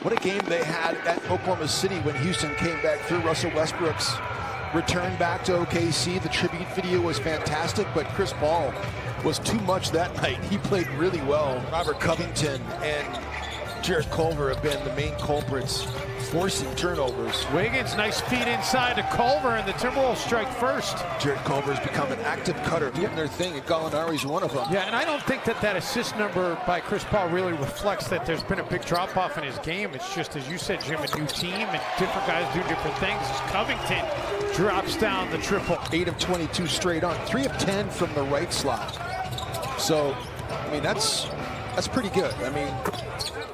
What a game they had at Oklahoma City when Houston came back through. Russell Westbrook's return back to OKC. The tribute video was fantastic, but Chris Paul was too much that night. He played really well. Robert Covington and Jarrett Culver have been the main culprits, forcing turnovers. Wiggins, nice feed inside to Culver, and the Timberwolves strike first. Jarrett Culver's become an active cutter, getting their thing, and Gallinari's one of them. Yeah, and I don't think that assist number by Chris Paul really reflects that there's been a big drop-off in his game. It's just, as you said, Jim, a new team, and different guys do different things. As Covington drops down the triple. 8 of 22 straight on, 3 of 10 from the right slot. So, I mean, that's pretty good. I mean,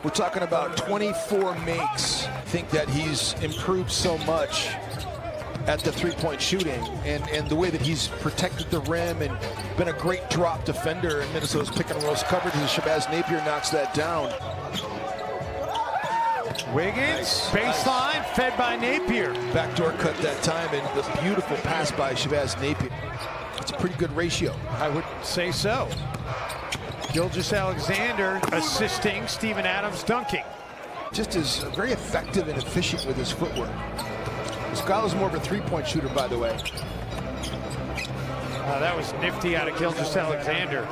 we're talking about 24 makes. I think that he's improved so much at the three-point shooting and the way that he's protected the rim and been a great drop defender in Minnesota's pick and roll coverage as Shabazz Napier knocks that down. Wiggins, baseline, fed by Napier. Backdoor cut that time, and the beautiful pass by Shabazz Napier. It's a pretty good ratio. I would say so. Gilgeous-Alexander assisting, Steven Adams dunking. Just is very effective and efficient with his footwork. Scala's more of a three-point shooter, by the way. That was nifty out of Gilgeous-Alexander.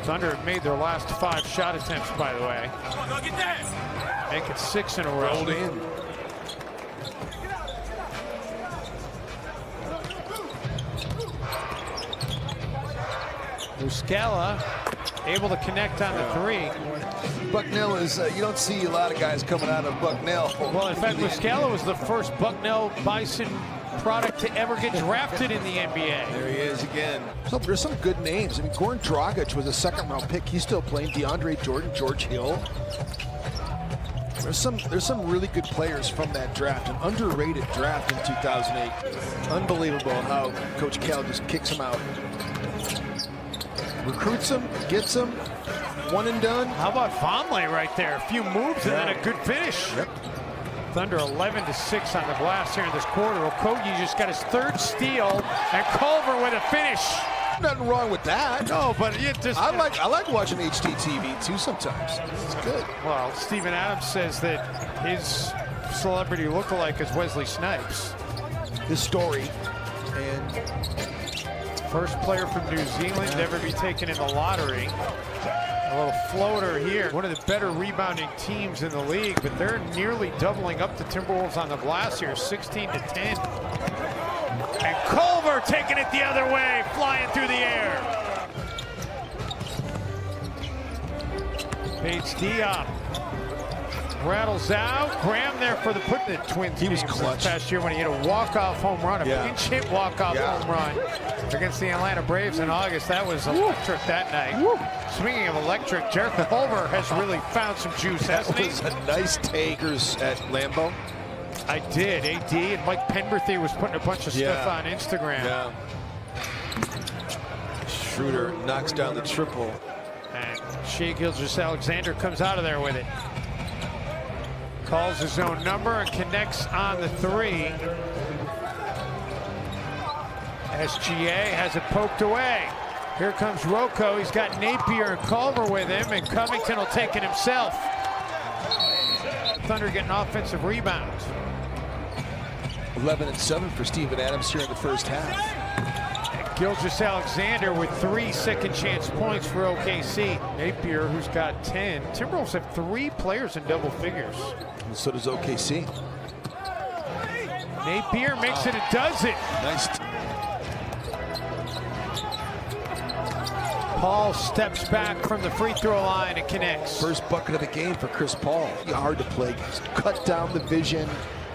Thunder have made their last 5 shot attempts, by the way. Make it 6 in a row. Rolled in. Muscala able to connect on the 3. Bucknell is, you don't see a lot of guys coming out of Bucknell. Well, in fact, Muscala was the first Bucknell Bison product to ever get drafted in the NBA. There he is again. So there's some good names. I mean, Goran Dragic was a second-round pick. He's still playing. DeAndre Jordan, George Hill. There's some really good players from that draft, an underrated draft in 2008. Unbelievable how Coach Cal just kicks them out. Recruits them, gets them, one and done. How about Vonleh right there? A few moves and then a good finish. Yep. Thunder 11-6 on the glass here in this quarter. Okogie just got his 3rd steal, and Culver with a finish. Nothing wrong with that. No, but it just... I like watching HDTV too sometimes. It's good. Well, Steven Adams says that his celebrity lookalike is Wesley Snipes. His story, and first player from New Zealand to ever be taken in the lottery. A little floater here. One of the better rebounding teams in the league, but they're nearly doubling up the Timberwolves on the glass here, 16-10. And Culver taking it the other way, flying through the air. Bates Diop rattles out. Graham there for the putting the Twins. He was clutch past year when he hit a walk-off home run, a pinch hit walk-off home run against the Atlanta Braves in August. That was electric that night. Speaking of electric, Jarrett Culver has really found some juice, hasn't he? That was a nice takers at Lambeau. I did. AD and Mike Penberthy was putting a bunch of stuff on Instagram. Yeah. Schroeder knocks down the triple. And Shai Gilgeous-Alexander comes out of there with it. Calls his own number and connects on the 3. SGA has it poked away. Here comes Rocco. He's got Napier and Culver with him, and Covington will take it himself. Thunder getting offensive rebounds. 11-7 for Steven Adams here in the first half. Gilgeous-Alexander with 3 second-chance points for OKC. Napier, who's got 10. Timberwolves have 3 players in double figures. And so does OKC. Napier makes it a dozen. Nice. Paul steps back from the free throw line and connects. First bucket of the game for Chris Paul. Hard to play. Just cut down the vision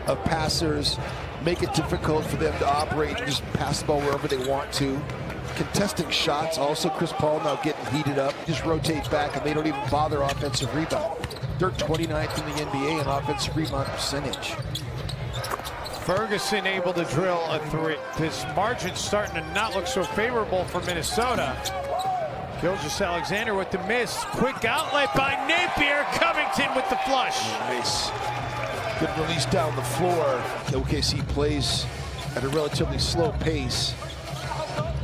of passers, make it difficult for them to operate and just pass the ball wherever they want to. Contesting shots, also Chris Paul now getting heated up. Just rotate back and they don't even bother offensive rebound. They're 29th in the NBA in offensive rebound percentage. Ferguson able to drill a 3. This margin's starting to not look so favorable for Minnesota. Gilgeous-Alexander with the miss. Quick outlet by Napier. Covington with the flush. Nice. Good release down the floor. OKC plays at a relatively slow pace.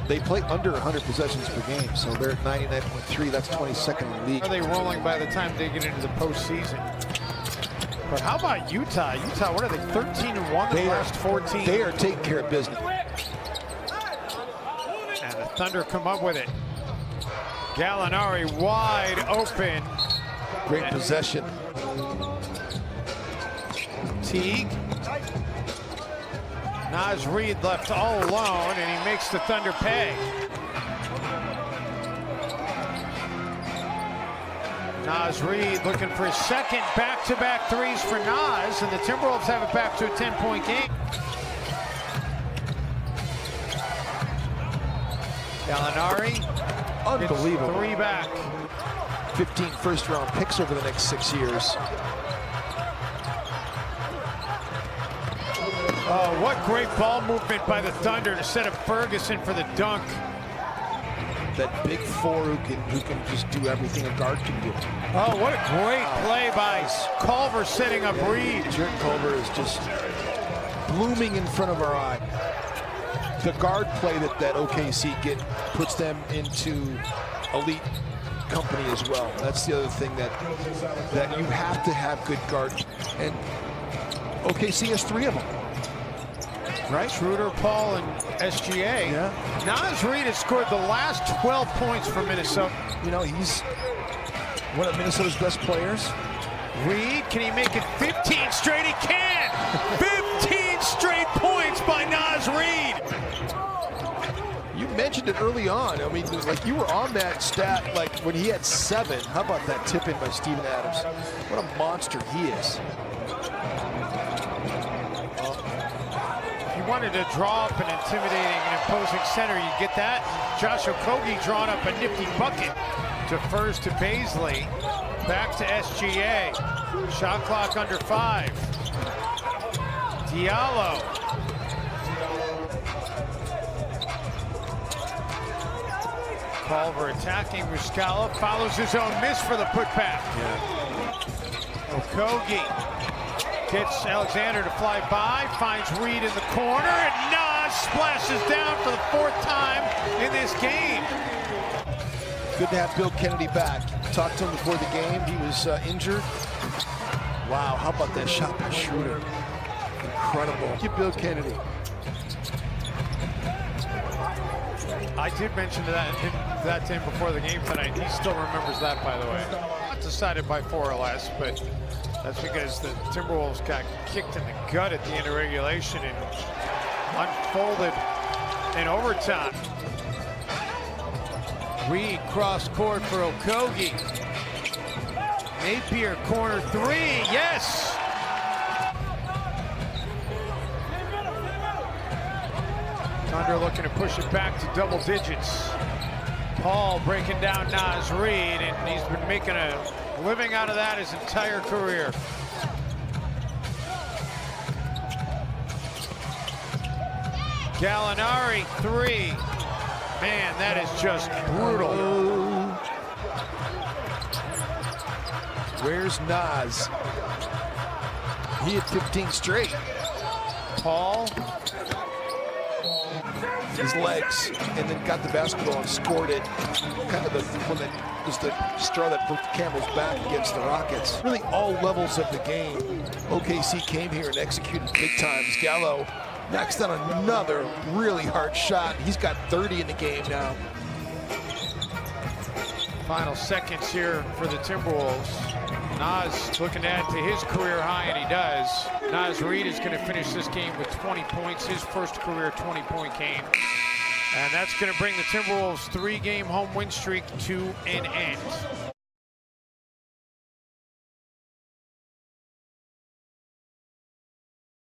They play under 100 possessions per game, so they're at 99.3. That's 22nd in the league. Are they rolling by the time they get into the postseason? But how about Utah? Utah, what are they, 13-1 in the last 14? They are taking care of business. And the Thunder come up with it. Gallinari wide open. Great possession. Teague. Naz Reid left all alone, and he makes the Thunder pay. Naz Reid looking for his second back-to-back threes for Naz, and the Timberwolves have it back to a 10-point game. Gallinari. Unbelievable. 3 back. 15 first-round picks over the next 6 years. Oh, what great ball movement by the Thunder to set up Ferguson for the dunk. That big four who can just do everything a guard can do. Oh, what a great play by Culver setting up Reid. Jarrett Culver is just blooming in front of our eye. The guard play that OKC puts them into elite company as well. That's the other thing that you have to have good guard. And OKC has 3 of them. Right, Schroeder, Paul, and SGA. Yeah. Naz Reid has scored the last 12 points for Minnesota. You know, he's one of Minnesota's best players. Reid, can he make it 15 straight? He can! 15 straight points by Naz Reid. You mentioned it early on. I mean, like you were on that stat, like when he had 7. How about that tip in by Steven Adams? What a monster he is. Wanted to draw up an intimidating and imposing center. You get that? Josh Okogie drawing up a nifty bucket. Defers to Baisley. Back to SGA. Shot clock under 5. Diallo. Culver attacking Muscala. Follows his own miss for the putback. Yeah. Okogie. Gets Alexander to fly by, finds Reid in the corner, and Naz splashes down for the 4th time in this game. Good to have Bill Kennedy back. Talked to him before the game. He was injured. Wow, how about that shot by Schroeder? Incredible. Get Bill Kennedy. I did mention that to him before the game tonight. He still remembers that, by the way. Not decided by 4 or less, but that's because the Timberwolves got kicked in the gut at the end of regulation and unfolded in overtime. Reid cross court for Okogie. Napier corner 3, yes! Thunder looking to push it back to double digits. Paul breaking down Naz Reid, and he's been making a living out of that his entire career. Gallinari 3. Man, that is just brutal. Where's Naz? He had 15 straight. Paul. His legs, and then got the basketball and scored it. Kind of the one that was the straw that broke the camel's back against the Rockets. Really all levels of the game. OKC came here and executed big times. Gallo knocks down another really hard shot. He's got 30 in the game now. Final seconds here for the Timberwolves. Naz looking to add to his career high, and he does. Naz Reid is going to finish this game with 20 points, his first career 20-point game. And that's going to bring the Timberwolves' 3-game home win streak to an end.